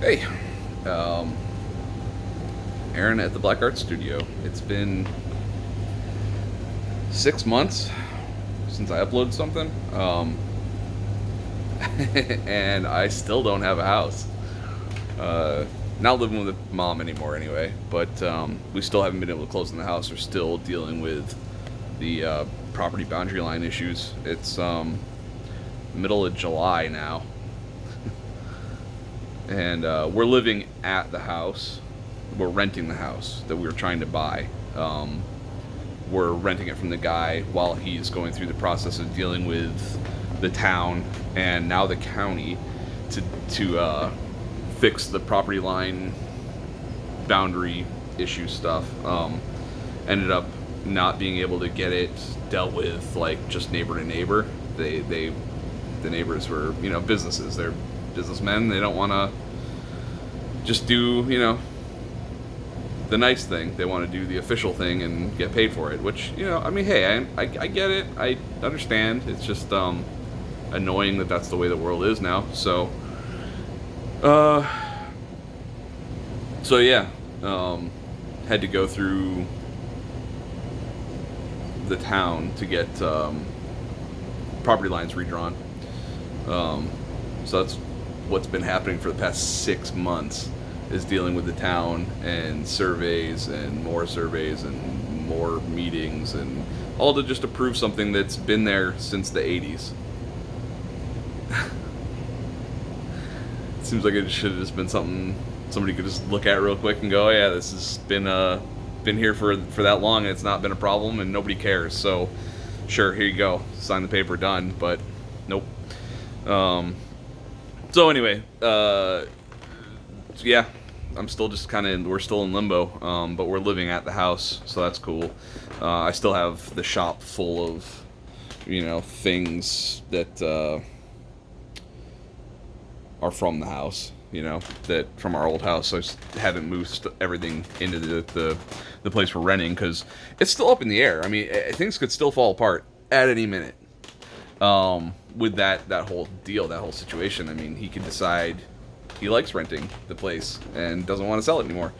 Hey, um, Aaron at the Black Art Studio. It's been 6 months since I uploaded something, and I still don't have a house. Uh, Not living with mom anymore, anyway. But we still haven't been able to close on the house. We're still dealing with the property boundary line issues. It's middle of July now, and we're living at the house. We're renting the house that we were trying to buy. We're renting it from the guy while he's going through the process of dealing with the town and now the county to fix the property line boundary issue stuff. Ended up not being able to get it dealt with like just neighbor to neighbor. The neighbors were businesses. They're businessmen. They don't want to just do the nice thing. They want to do the official thing and get paid for it. Which I mean, hey, I get it. I understand. It's just annoying that that's the way the world is now. Uh, so yeah, had to go through the town to get property lines redrawn. So that's what's been happening for the past 6 months is dealing with the town and surveys and more meetings and all to just approve something that's been there since the 80s. It seems like it should have just been something somebody could just look at real quick and go, oh yeah, this has been here for that long and it's not been a problem and nobody cares. So sure, here you go, sign the paper, done. But nope. So anyway, yeah, I'm still just we're still in limbo, but we're living at the house, so that's cool. I still have the shop full of, things that are from the house, that from our old house. So I just haven't moved everything into the place we're renting because it's still up in the air. I mean, things could still fall apart at any minute. With that whole deal, that whole situation. I mean, he could decide he likes renting the place and doesn't want to sell it anymore.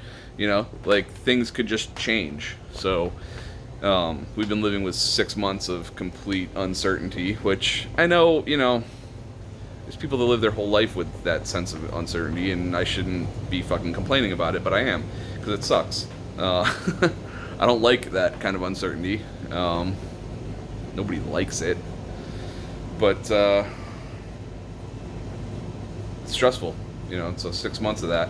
Like things could just change. So we've been living with 6 months of complete uncertainty, which I know, there's people that live their whole life with that sense of uncertainty, and I shouldn't be fucking complaining about it, but I am, because it sucks. I don't like that kind of uncertainty. Nobody likes it. But it's stressful, so 6 months of that.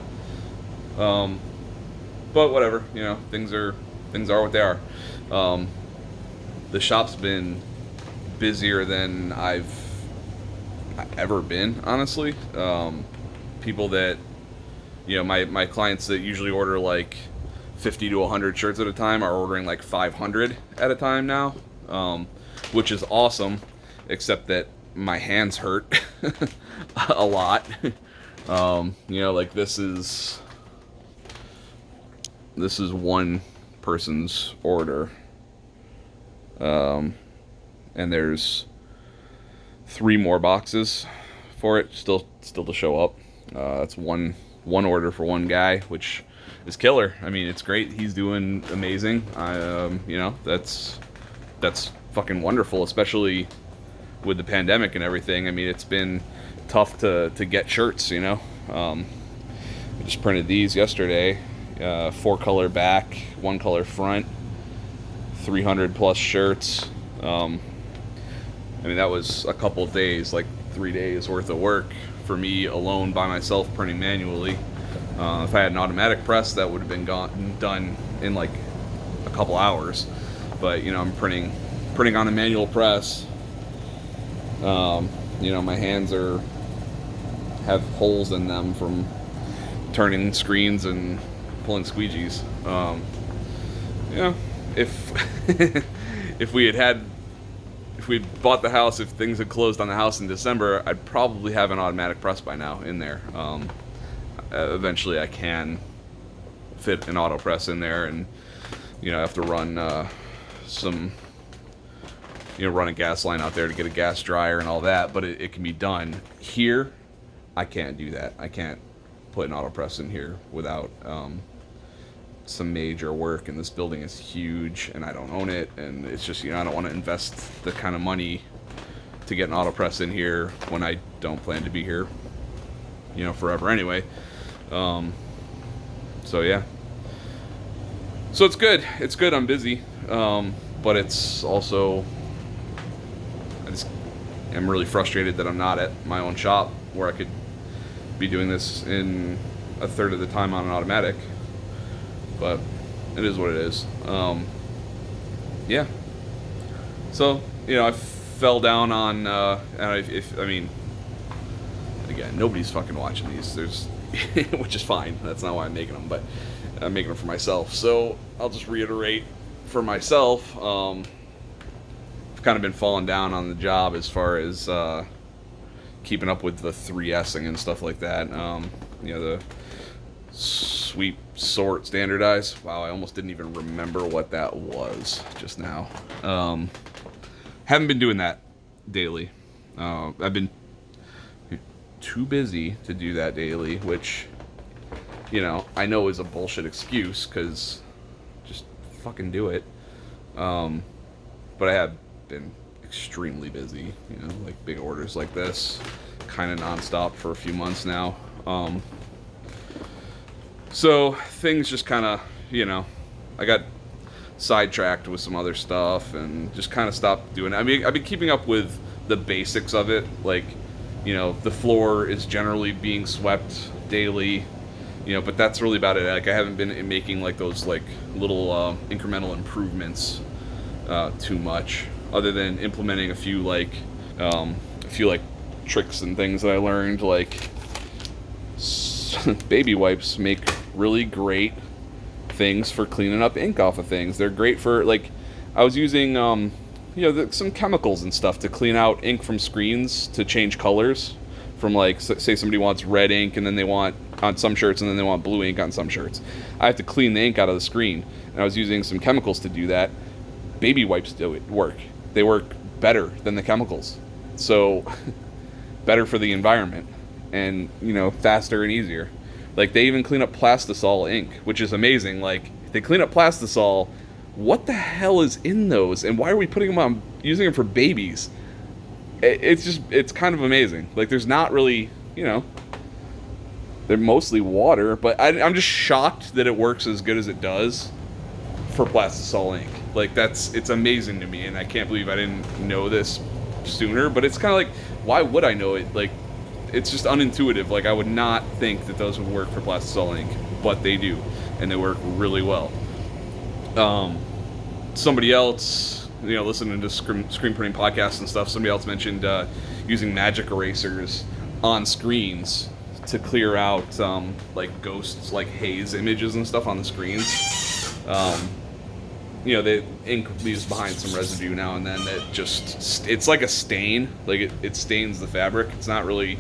But whatever, things are what they are. The shop's been busier than I've ever been, honestly. People that, my clients that usually order like 50 to 100 shirts at a time are ordering like 500 at a time now, which is awesome, except that my hands hurt a lot. Like this is one person's order, and there's 3 more boxes for it still to show up. That's one order for one guy, which is killer. I mean, it's great. He's doing amazing. That's fucking wonderful, especially with the pandemic and everything. I mean, it's been tough to get shirts. I just printed these yesterday. 4-color back, 1-color front, 300 plus shirts. I mean, that was a couple days, like 3 days worth of work for me alone by myself printing manually. If I had an automatic press, that would have been done in like a couple hours. But I'm printing on a manual press. My hands have holes in them from turning screens and pulling squeegees. If if we bought the house, if things had closed on the house in December, I'd probably have an automatic press by now in there. Eventually, I can fit an auto press in there, and I have to run run a gas line out there to get a gas dryer and all that. But it can be done here. I can't do that. I can't put an AutoPress in here without some major work. And this building is huge, and I don't own it, and it's just, I don't want to invest the kind of money to get an AutoPress in here when I don't plan to be here, forever anyway. So yeah. So it's good. It's good. I'm busy. But it's also, I'm really frustrated that I'm not at my own shop where I could be doing this in a third of the time on an automatic. But it is what it is. Yeah. So, I fell down on, and again, nobody's fucking watching these. Which is fine. That's not why I'm making them, but I'm making them for myself. So I'll just reiterate for myself. I've kind of been falling down on the job as far as keeping up with the 3S'ing and stuff like that. The sweep, sort, standardize. Wow, I almost didn't even remember what that was just now. Haven't been doing that daily. I've been too busy to do that daily, which, I know is a bullshit excuse, because just fucking do it. But I have been extremely busy, like big orders like this, kind of nonstop for a few months now. So things just kind of, I got sidetracked with some other stuff and just kind of stopped doing it. I've been keeping up with the basics of it, like, the floor is generally being swept daily, but that's really about it. Like, I haven't been making like those like little incremental improvements too much, other than implementing a few tricks and things that I learned, like baby wipes make really great things for cleaning up ink off of things. They're great for, like, I was using some chemicals and stuff to clean out ink from screens to change colors from, like, say somebody wants red ink and then they want on some shirts and then they want blue ink on some shirts. I have to clean the ink out of the screen, and I was using some chemicals to do that. Baby wipes do it work. They work better than the chemicals. So better for the environment and, faster and easier. Like, they even clean up Plastisol ink, which is amazing. Like, they clean up Plastisol. What the hell is in those, and why are we putting them on, using them for babies? It's kind of amazing. Like, there's not really, they're mostly water, but I'm just shocked that it works as good as it does for Plastisol ink. Like, it's amazing to me, and I can't believe I didn't know this sooner, but it's kind of like, why would I know it? Like, it's just unintuitive. Like, I would not think that those would work for Plastisol ink, but they do, and they work really well. Somebody else, listening to screen printing podcasts and stuff, somebody else mentioned using magic erasers on screens to clear out like ghosts, like haze images and stuff on the screens. The ink leaves behind some residue now and then that just, it's like a stain. Like, it stains the fabric. It's not really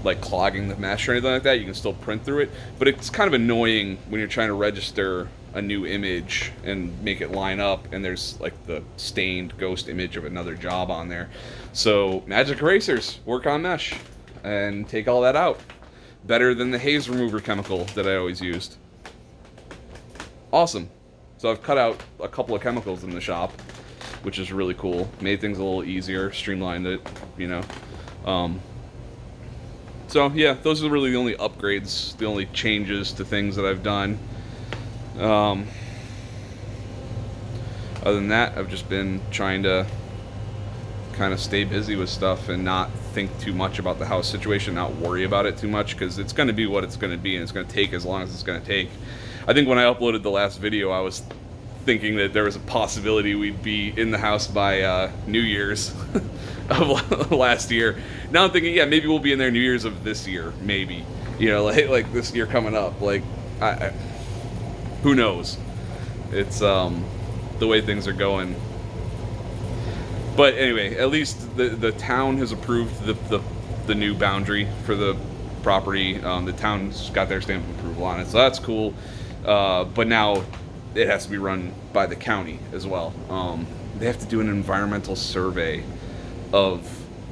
like clogging the mesh or anything like that. You can still print through it, but it's kind of annoying when you're trying to register a new image and make it line up and there's like the stained ghost image of another job on there. So magic erasers work on mesh and take all that out. Better than the haze remover chemical that I always used. Awesome. So I've cut out a couple of chemicals in the shop, which is really cool. Made things a little easier, streamlined it, So yeah, those are really the only upgrades, the only changes to things that I've done. Other than that, I've just been trying to kind of stay busy with stuff and not think too much about the house situation, not worry about it too much, because it's going to be what it's going to be, and it's going to take as long as it's going to take. I think when I uploaded the last video, I was thinking that there was a possibility we'd be in the house by New Year's of last year. Now I'm thinking, yeah, maybe we'll be in there New Year's of this year, maybe. Like this year coming up. Like, I who knows? It's the way things are going. But anyway, at least the town has approved the new boundary for the property. The town's got their stamp of approval on it, so that's cool. But now it has to be run by the county as well. They have to do an environmental survey of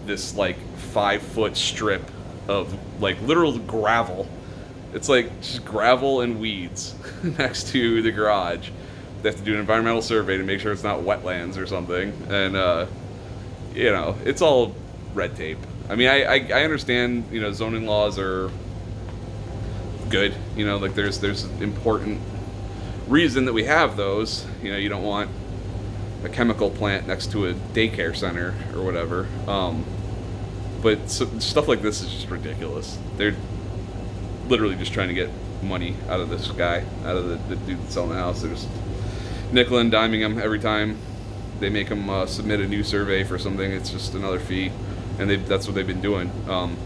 this like 5-foot strip of like literal gravel It's like just gravel and weeds next to the garage. They have to do an environmental survey to make sure it's not wetlands or something. And, it's all red tape. I mean, I understand, zoning laws are good. Like there's important reason that we have those. You don't want a chemical plant next to a daycare center or whatever. But stuff like this is just ridiculous. They're literally just trying to get money out of this guy, out of the dude that's selling the house. They're just nickel and diming him every time they make him submit a new survey for something. It's just another fee, and that's what they've been doing.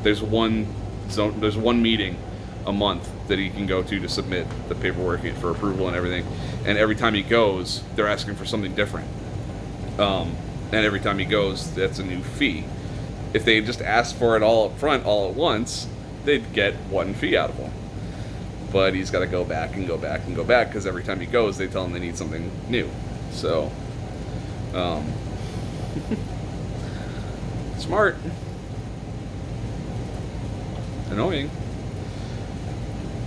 There's one meeting a month that he can go to submit the paperwork for approval and everything. And every time he goes, they're asking for something different. And every time he goes, that's a new fee. If they just asked for it all up front, all at once, they'd get one fee out of him. But he's got to go back and go back and go back because every time he goes, they tell him they need something new. So, smart. Annoying.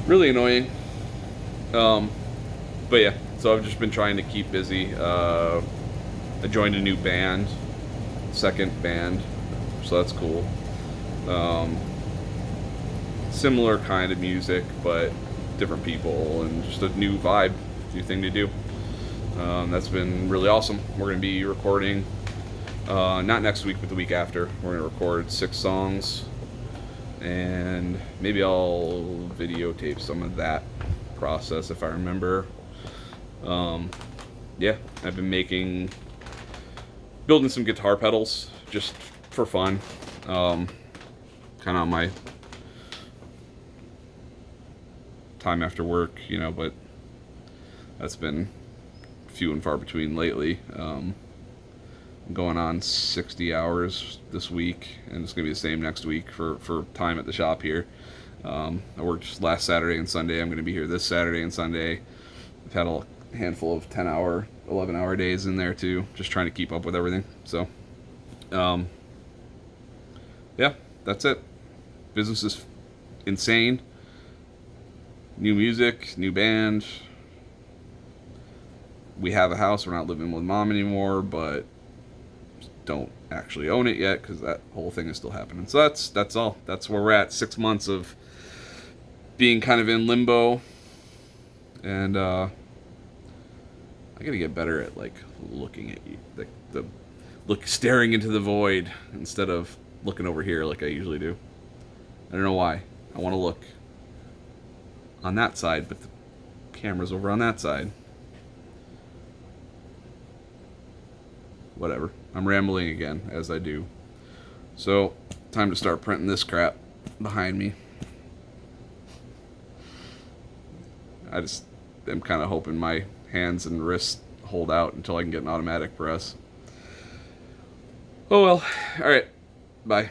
Really annoying. But yeah, so I've just been trying to keep busy. I joined a new band, second band, so that's cool. Similar kind of music, but different people and just a new vibe, new thing to do. That's been really awesome. We're going to be recording, not next week, but the week after. We're going to record 6 songs, and maybe I'll videotape some of that process if I remember. Yeah, I've been building some guitar pedals just for fun, kind of on my time after work, but that's been few and far between lately. I'm going on 60 hours this week, and it's going to be the same next week for time at the shop here. I worked last Saturday and Sunday. I'm going to be here this Saturday and Sunday. I've had a handful of 10-hour, 11-hour days in there too, just trying to keep up with everything. So, yeah, that's it. Business is insane. New music, new band. We have a house. We're not living with mom anymore, but don't actually own it yet because that whole thing is still happening. So that's all. That's where we're at. 6 months of being kind of in limbo, and I gotta get better at like looking at you, staring into the void instead of looking over here like I usually do. I don't know why. I want to look on that side, but the camera's over on that side. Whatever. I'm rambling again, as I do. So, time to start printing this crap behind me. I just am kind of hoping my hands and wrists hold out until I can get an automatic press. Oh well. Alright. Bye.